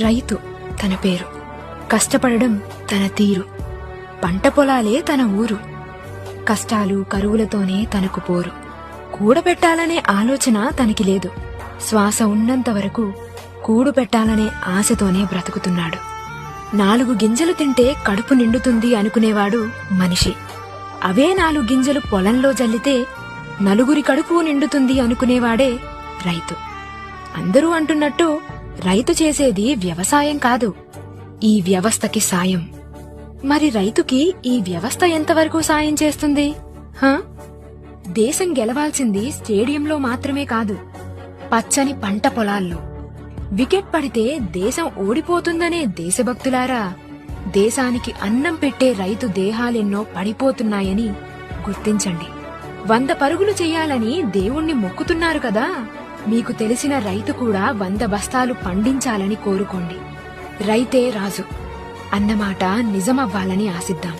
రైతు తన పేరు, కష్టపడడం తన తీరు, పంట పొలాలే తన ఊరు, కష్టాలు కరువులతోనే తనకు పోరు, కూడబెట్టాలనే ఆలోచన తనకి లేదు, శ్వాస ఉన్నంత వరకు కూడు పెట్టాలనే ఆశతోనే బ్రతుకుతున్నాడు. 4 గింజలు తింటే కడుపు నిండుతుంది అనుకునేవాడు మనిషి. అవే 4 గింజలు పొలంలో జల్లితే నలుగురి కడుపు నిండుతుంది అనుకునేవాడే రైతు. అందరూ అంటున్నట్టు రైతు చేసేది వ్యవసాయం కాదు, ఈ వ్యవస్థకి సాయం. మరి రైతుకి ఈ వ్యవస్థ ఎంతవరకు సాయం చేస్తుంది? దేశం గెలవాల్సింది స్టేడియంలో మాత్రమే కాదు, పచ్చని పంట పొలాల్లో. వికెట్ పడితే దేశం ఓడిపోతుందనే దేశభక్తులారా, దేశానికి అన్నం పెట్టే రైతు దేహాలెన్నో పడిపోతున్నాయని గుర్తించండి. 100 పరుగులు చెయ్యాలని దేవుణ్ణి మొక్కుతున్నారు కదా, మీకు తెలిసిన రైతు కూడా 100 బస్తాలు పండించాలని కోరుకోండి. రైతే రాజు అన్నమాట నిజమవ్వాలని ఆశిద్దాం.